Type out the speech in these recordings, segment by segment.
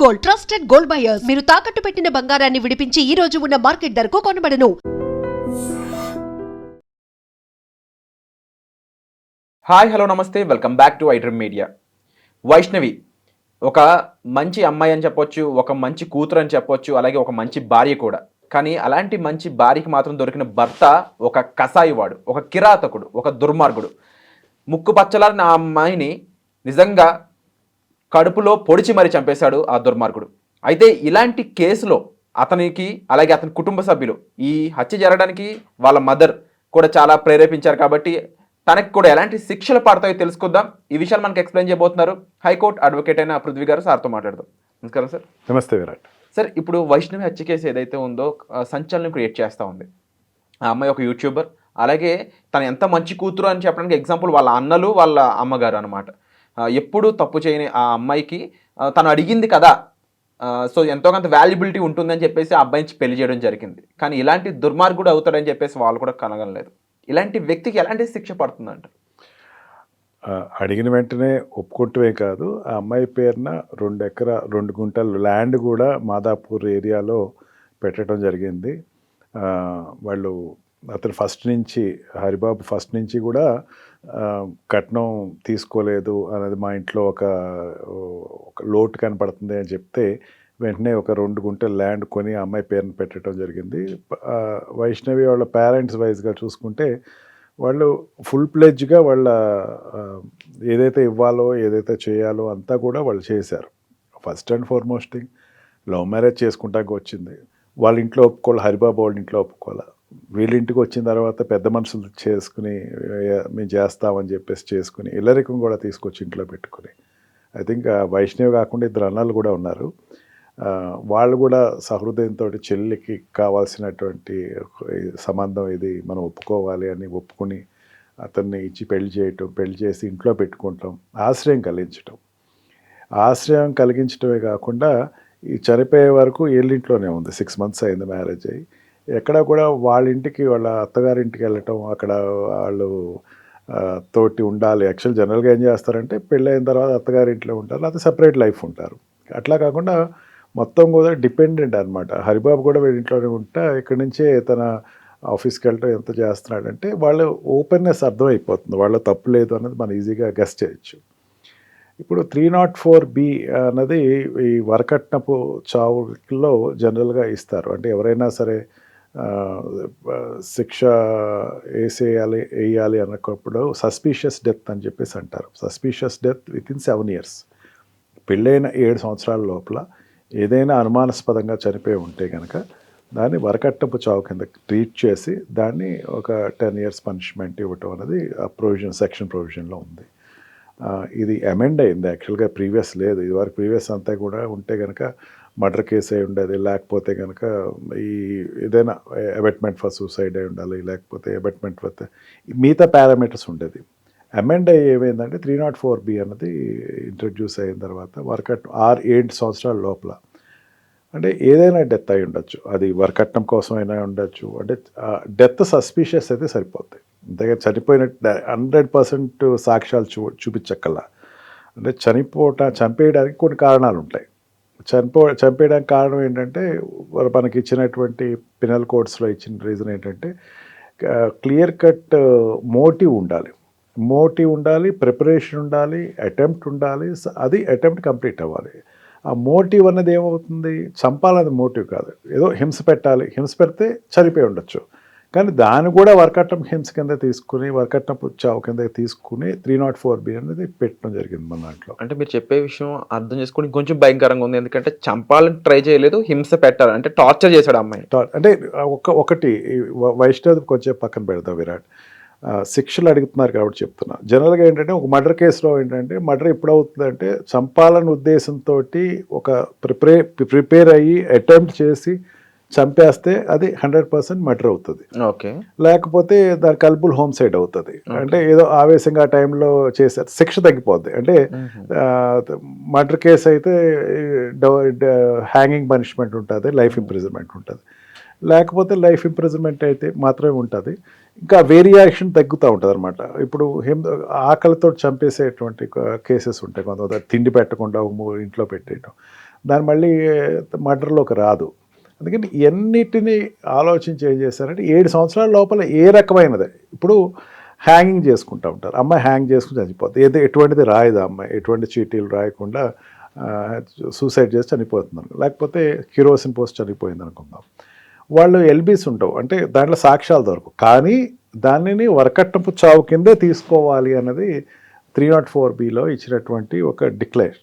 Gold, trusted gold buyers. మీరు తాకట్టు పెట్టిన బంగారాన్ని విడిపించి ఈ రోజు ఉన్న మార్కెట్ ధరకు కొనబడను. హాయ్, హలో, నమస్తే, welcome back to iDream media. Vaishnavi ఒక మంచి అమ్మాయి అని చెప్పొచ్చు, ఒక మంచి కూతురు అని చెప్పొచ్చు, అలాగే ఒక మంచి భార్య కూడా. కానీ అలాంటి మంచి భార్యకి మాత్రం దొరికిన భర్త ఒక కసాయివాడు, ఒక కిరాతకుడు, ఒక దుర్మార్గుడు. ముక్కు పచ్చల నా అమ్మాయిని నిజంగా కడుపులో పొడిచి మరీ చంపేశాడు ఆ దుర్మార్గుడు. అయితే ఇలాంటి కేసులో అతనికి అలాగే అతని కుటుంబ సభ్యులు ఈ హత్య జరగడానికి వాళ్ళ మదర్ కూడా చాలా ప్రేరేపించారు. కాబట్టి తనకి కూడా ఎలాంటి శిక్షలు పడతాయో తెలుసుకుందాం. ఈ విషయాలు మనకు ఎక్స్ప్లెయిన్ చేయబోతున్నారు హైకోర్టు అడ్వకేట్ అయిన పృథ్వీ గారు. సార్తో మాట్లాడదాం. నమస్కారం సార్. నమస్తే విరాట్. సార్, ఇప్పుడు వైష్ణవి హత్య కేసు ఏదైతే ఉందో సంచలనం క్రియేట్ చేస్తూ ఉంది. ఆ అమ్మాయి ఒక యూట్యూబర్, అలాగే తను ఎంత మంచి కూతురు అని చెప్పడానికి ఎగ్జాంపుల్ వాళ్ళ అన్నలు, వాళ్ళ అమ్మగారు అనమాట. ఎప్పుడూ తప్పు చేయని ఆ అమ్మాయికి తను అడిగింది కదా, సో ఎంతో కొంత వాల్యుబిలిటీ ఉంటుందని చెప్పేసి ఆ అబ్బాయిని పెళ్లి చేయడం జరిగింది. కానీ ఇలాంటి దుర్మార్గుడు అవుతాడని చెప్పేసి వాళ్ళు కూడా కలగలేదు. ఇలాంటి వ్యక్తికి ఎలాంటి శిక్ష పడుతుందంట? అడిగిన వెంటనే ఒప్పుకుంటమే కాదు, ఆ అమ్మాయి పేరున 2 గుంటలు ల్యాండ్ కూడా మాదాపూర్ ఏరియాలో పెట్టడం జరిగింది. వాళ్ళు అతను హరిబాబు ఫస్ట్ నుంచి కూడా కట్నం తీసుకోలేదు అనేది మా ఇంట్లో ఒక లోటు కనపడుతుంది అని చెప్తే వెంటనే ఒక 2 గుంటలు ల్యాండ్ కొని ఆ అమ్మాయి పేరును పెట్టడం జరిగింది. వైష్ణవి వాళ్ళ పేరెంట్స్ వైజ్గా చూసుకుంటే వాళ్ళు ఫుల్ ప్లెడ్జ్గా వాళ్ళ ఏదైతే ఇవ్వాలో ఏదైతే చేయాలో అంతా కూడా వాళ్ళు చేశారు. First and foremost thing, love marriage చేసుకుంటాక వచ్చింది. వాళ్ళ ఇంట్లో ఒప్పుకోవాలి, హరిబాబు వాళ్ళ ఇంట్లో ఒప్పుకోవాలి. వీళ్ళ ఇంటికి వచ్చిన తర్వాత పెద్ద మనుషులు చేసుకుని మేము చేస్తామని చెప్పేసి చేసుకుని ఇల్లరికం కూడా తీసుకొచ్చి ఇంట్లో పెట్టుకుని, ఐ థింక్ వైష్ణవి కాకుండా 2 అన్నలు కూడా ఉన్నారు. వాళ్ళు కూడా సహృదయంతో చెల్లికి కావాల్సినటువంటి సంబంధం ఇది మనం ఒప్పుకోవాలి అని ఒప్పుకుని అతన్ని ఇచ్చి పెళ్లి చేసి ఇంట్లో పెట్టుకుంటాం, ఆశ్రయం కలిగించడమే కాకుండా ఈ చనిపోయే వరకు ఏళ్ళింట్లోనే ఉంది. 6 months అయింది మ్యారేజ్ అయ్యి. ఎక్కడ కూడా వాళ్ళ ఇంటికి, వాళ్ళ అత్తగారింటికి వెళ్ళటం, అక్కడ వాళ్ళు తోటి ఉండాలి. యాక్చువల్ జనరల్గా ఏం చేస్తారంటే పెళ్ళైన తర్వాత అత్తగారింట్లో ఉంటారు, లేకపోతే సపరేట్ లైఫ్ ఉంటారు. అట్లా కాకుండా మొత్తం కూడా డిపెండెంట్ అనమాట. హరిబాబు కూడా వీళ్ళ ఇంట్లోనే ఉంటా, ఇక్కడి నుంచే తన ఆఫీస్కి వెళ్ళటం ఎంత చేస్తున్నాడంటే వాళ్ళు ఓపెన్నెస్ అర్థమైపోతుంది, వాళ్ళ తప్పు లేదు అన్నది మనం ఈజీగా గెస్ చేయొచ్చు. ఇప్పుడు 304B అన్నది ఈ వరకట్నపు చావులో జనరల్గా ఇస్తారు. అంటే ఎవరైనా సరే శిక్ష వేయాలి అన్నప్పుడు సస్పీషియస్ డెత్ అని చెప్పేసి అంటారు. సస్పీషియస్ డెత్ వితిన్ 7 years, పెళ్ళైన 7 సంవత్సరాల లోపల ఏదైనా అనుమానాస్పదంగా చనిపోయి ఉంటే కనుక దాన్ని వరకట్నపు చావు కింద ట్రీట్ చేసి దాన్ని ఒక 10 years పనిష్మెంట్ ఇవ్వటం అనేది ఆ సెక్షన్ ప్రొవిజన్లో ఉంది. ఇది అమెండ్ అయింది యాక్చువల్గా, ప్రీవియస్ లేదు. ఇదివరకు ప్రీవియస్ అంతా కూడా ఉంటే కనుక మర్డర్ కేసు అయి ఉండేది, లేకపోతే కనుక ఈ ఏదైనా అబెట్మెంట్ ఫర్ సూసైడ్ అయి ఉండాలి, లేకపోతే అబెట్మెంట్ ఫర్ మిగతా పారామీటర్స్ ఉండేది. అమెండ్ అయ్యి ఏమైందంటే 304B అన్నది ఇంట్రడ్యూస్ అయిన తర్వాత 7 సంవత్సరాల లోపల అంటే ఏదైనా డెత్ అయి ఉండొచ్చు, అది వరకట్నం కోసం అయినా ఉండొచ్చు. అంటే డెత్ సస్పీషియస్ అయితే సరిపోద్ది, అంతేగా చనిపోయినట్టు 100% సాక్ష్యాలు చూపించక్కల్లా. అంటే చంపేయడానికి కొన్ని కారణాలు ఉంటాయి. చంపేయడానికి కారణం ఏంటంటే మనకి ఇచ్చినటువంటి పినల్ కోడ్స్లో ఇచ్చిన రీజన్ ఏంటంటే క్లియర్ కట్ మోటివ్ ఉండాలి, ప్రిపరేషన్ ఉండాలి, అటెంప్ట్ ఉండాలి. అది అటెంప్ట్ కంప్లీట్ అవ్వాలి. ఆ మోటివ్ అన్నది ఏమవుతుంది, చంపాలన్నది మోటివ్ కాదు, ఏదో హింస పెడితే చనిపోయి ఉండొచ్చు. కానీ దాన్ని కూడా వరకట్నం హింస కింద తీసుకుని, వరకట్నపు చావు కింద తీసుకుని 304B అనేది పెట్టడం జరిగింది మన దాంట్లో. అంటే మీరు చెప్పే విషయం అర్థం చేసుకుని కొంచెం భయంకరంగా ఉంది. ఎందుకంటే చంపాలని ట్రై చేయలేదు, హింస పెట్టాలి అంటే టార్చర్ చేశాడు అమ్మాయి. అంటే ఒకటి వైష్ణవి కొంచెం పక్కన పెడతాం విరాట్, శిక్షలు అడుగుతున్నారు కాబట్టి చెప్తున్నా. జనరల్గా ఏంటంటే ఒక మర్డర్ కేసులో ఏంటంటే మర్డర్ ఎప్పుడవుతుందంటే చంపాలన్న ఉద్దేశంతో ఒక ప్రిపేర్ అయ్యి అటెంప్ట్ చేసి చంపేస్తే అది 100% మర్డర్ అవుతుంది. ఓకే, లేకపోతే దాని కల్పుల్ హోమ్సైడ్ అవుతుంది. అంటే ఏదో ఆవేశంగా ఆ టైంలో చేశారు, శిక్ష తగ్గిపోద్ది. అంటే మర్డర్ కేసు అయితే హ్యాంగింగ్ పనిష్మెంట్ ఉంటుంది, లైఫ్ ఇంప్రిజన్మెంట్ ఉంటుంది. లేకపోతే లైఫ్ ఇంప్రిజన్మెంట్ అయితే మాత్రమే ఉంటుంది. ఇంకా వేరియేషన్ తగ్గుతూ ఉంటుంది అనమాట. ఇప్పుడు ఆకలితో చంపేసేటువంటి కేసెస్ ఉంటాయి, కొంతమంది తిండి పెట్టకుండా ఇంట్లో పెట్టేయడం, దాని మళ్ళీ మర్డర్లోకి రాదు. అందుకని ఇవన్నిటిని ఆలోచించి ఏం చేశారంటే 7 సంవత్సరాల లోపల ఏ రకమైనది, ఇప్పుడు హ్యాంగింగ్ చేసుకుంటూ ఉంటారు, అమ్మాయి హ్యాంగ్ చేసుకుని చనిపోతుంది, ఎటువంటిది రాయదు అమ్మాయి, ఎటువంటి చీటీలు రాయకుండా సూసైడ్ చేసి చనిపోతున్నారు, లేకపోతే కిరోసిన్ పోస్ట్ చనిపోయింది అనుకుందాం. వాళ్ళు ఎల్బీస్ ఉండవు, అంటే దాంట్లో సాక్ష్యాలు దొరకవు, కానీ దానిని వరకట్నపు చావు కిందే తీసుకోవాలి అన్నది 304(b)లో ఇచ్చినటువంటి ఒక డిక్లేర్.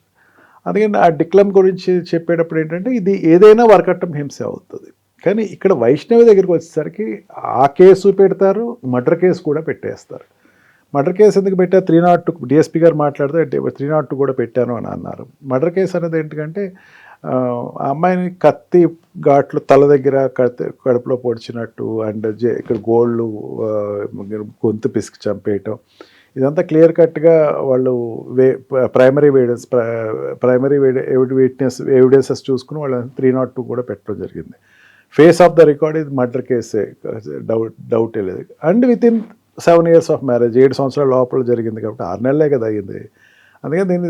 అందుకని ఆ డిక్లమ్ గురించి చెప్పేటప్పుడు ఏంటంటే ఇది ఏదైనా వరకట్నం హింస అవుతుంది. కానీ ఇక్కడ వైష్ణవి దగ్గరికి వచ్చేసరికి ఆ కేసు పెడతారు, మర్డర్ కేసు కూడా పెట్టేస్తారు. మర్డర్ కేసు ఎందుకు పెట్టారు, 302 డిఎస్పీ గారు మాట్లాడితే 302 కూడా పెట్టాను అని అన్నారు. మర్డర్ కేసు అనేది ఏంటంటే ఆ అమ్మాయిని కత్తి ఘాట్లు తల దగ్గర కడుపులో పొడిచినట్టు, అండ్ ఇక్కడ గోళ్ళు గొంతు పిసికి చంపేయటం, ఇదంతా క్లియర్ కట్గా వాళ్ళు ప్రైమరీ ఎవిడెన్సెస్ చూసుకుని వాళ్ళు 302 కూడా పెట్టడం జరిగింది. ఫేస్ ఆఫ్ ద రికార్డ్ ఇది మర్డర్ కేసే, డౌటే లేదు. And within 7 years of marriage, 7 సంవత్సరాల లోపల జరిగింది కాబట్టి 6 నెలలే కదా అయ్యింది. అందుకని దీన్ని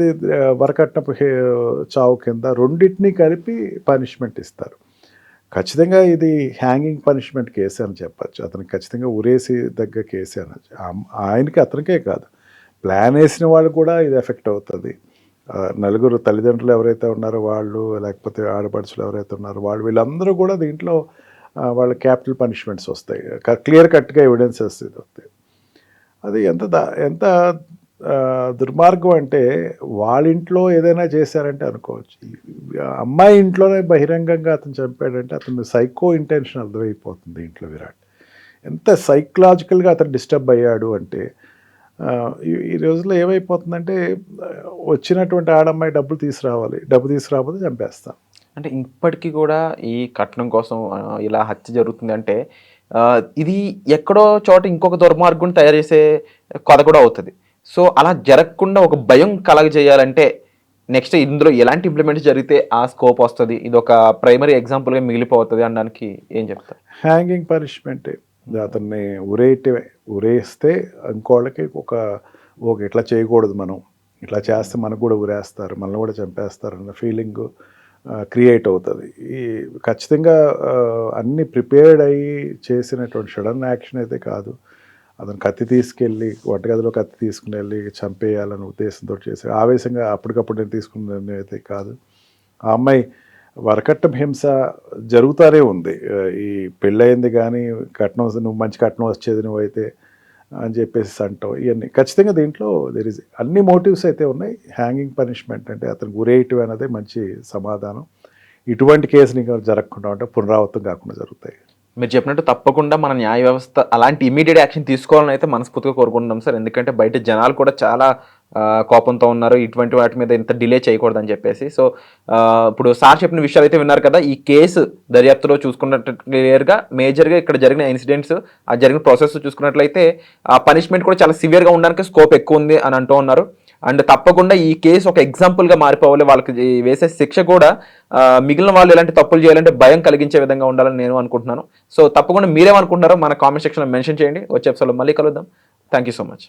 వరకట్నపు చావు కింద రెండింటినీ కలిపి పనిష్మెంట్ ఇస్తారు. ఖచ్చితంగా ఇది హ్యాంగింగ్ పనిష్మెంట్ కేసే అని చెప్పచ్చు, అతనికి ఖచ్చితంగా ఉరేసి దగ్గర కేసే అనొచ్చు. ఆయనకి అతనికే కాదు, ప్లాన్ వేసిన వాళ్ళు కూడా ఇది ఎఫెక్ట్ అవుతుంది. నలుగురు తల్లిదండ్రులు ఎవరైతే ఉన్నారో వాళ్ళు, లేకపోతే ఆడపడుచులు ఎవరైతే ఉన్నారో వాళ్ళు, వీళ్ళందరూ కూడా దీంట్లో వాళ్ళ క్యాపిటల్ పనిష్మెంట్స్ వస్తాయి, క్లియర్ కట్గా ఎవిడెన్సెస్ ఇది వస్తాయి. అది ఎంత దుర్మార్గం అంటే వాళ్ళ ఇంట్లో ఏదైనా చేశారంటే అనుకోవచ్చు, అమ్మాయి ఇంట్లోనే బహిరంగంగా అతను చంపాడంటే అతను సైకో ఇంటెన్షన్ అర్థమైపోతుంది ఇంట్లో విరాట్. ఎంత సైకలాజికల్గా అతను డిస్టర్బ్ అయ్యాడు అంటే ఈ రోజుల్లో ఏమైపోతుందంటే వచ్చినటువంటి ఆడమ్మాయి డబ్బు తీసుకురాకపోతే చంపేస్తాం. అంటే ఇప్పటికీ కూడా ఈ కట్నం కోసం ఇలా హత్య జరుగుతుంది అంటే ఇది ఎక్కడో చోట ఇంకొక దుర్మార్గుని తయారు చేసే కథ కూడా అవుతుంది. సో అలా జరగకుండా ఒక భయం కలగజేయాలంటే నెక్స్ట్ ఇందులో ఎలాంటి ఇంప్లిమెంట్స్ జరిగితే ఆ స్కోప్ వస్తుంది, ఇది ఒక ప్రైమరీ ఎగ్జాంపుల్గా మిగిలిపోతుంది అనడానికి ఏం చెప్తారు? హ్యాంగింగ్ పనిష్మెంటే, అతన్ని ఉరేస్తే ఇంకోళ్ళకి ఒక ఇట్లా చేయకూడదు, మనం ఇట్లా చేస్తే మనకు కూడా ఉరేస్తారు, మనల్ని కూడా చంపేస్తారు అన్న ఫీలింగ్ క్రియేట్ అవుతుంది. ఈ ఖచ్చితంగా అన్నీ ప్రిపేర్డ్ అయ్యి చేసినటువంటి సడన్ యాక్షన్ అయితే కాదు. అతను కత్తి తీసుకెళ్ళి వంటగదిలో కత్తి తీసుకుని వెళ్ళి చంపేయాలనే ఉద్దేశంతో చేసి ఆవేశంగా అప్పటికప్పుడు నేను తీసుకున్న నిర్ణయం అయితే కాదు. ఆ అమ్మాయి వరకట్నం హింస జరుగుతూనే ఉంది. ఈ పెళ్ళయింది కానీ కట్నం, నువ్వు మంచి కట్నం వచ్చేది నువ్వైతే అని చెప్పేసి అంటావు, ఇవన్నీ ఖచ్చితంగా దీంట్లో అన్ని మోటివ్స్ అయితే ఉన్నాయి. హ్యాంగింగ్ పనిష్మెంట్ అంటే అతను గురేయటం అనేది మంచి సమాధానం. ఇటువంటి కేసులు ఇంకా జరగకుండా ఉంటే పునరావృతం కాకుండా జరుగుతాయి. మీరు చెప్పినట్టు తప్పకుండా మన న్యాయ వ్యవస్థ అలాంటి ఇమీడియట్ యాక్షన్ తీసుకోవాలని అయితే మనస్ఫూర్తిగా కోరుకుంటున్నాం సార్. ఎందుకంటే బయట జనాలు కూడా చాలా కోపంతో ఉన్నారు, ఇటువంటి వాటి మీద ఇంత డిలే చేయకూడదని చెప్పేసి. సో ఇప్పుడు సార్ చెప్పిన విషయాలు అయితే విన్నారు కదా. ఈ కేసు దర్యాప్తులో చూసుకున్నట్టు క్లియర్గా మేజర్గా ఇక్కడ జరిగిన ఇన్సిడెంట్స్, ఆ జరిగిన ప్రాసెస్ చూసుకున్నట్లయితే ఆ పనిష్మెంట్ కూడా చాలా సివియర్గా ఉండడానికి స్కోప్ ఎక్కువ ఉంది అని అంటూ ఉన్నారు. అండ్ తప్పకుండా ఈ కేసు ఒక ఎగ్జాంపుల్గా మారిపోవాలి, వాళ్ళకి వేసే శిక్ష కూడా మిగిలిన వాళ్ళు ఎలాంటి తప్పులు చేయాలంటే భయం కలిగించే విధంగా ఉండాలని నేను అనుకుంటున్నాను. సో తప్పకుండా మీరేమనుకుంటున్నారో మన కామెంట్ సెక్షన్లో మెన్షన్ చేయండి. వచ్చే ఎపిసోడ్లో మళ్ళీ కలుద్దాం. Thank you so much.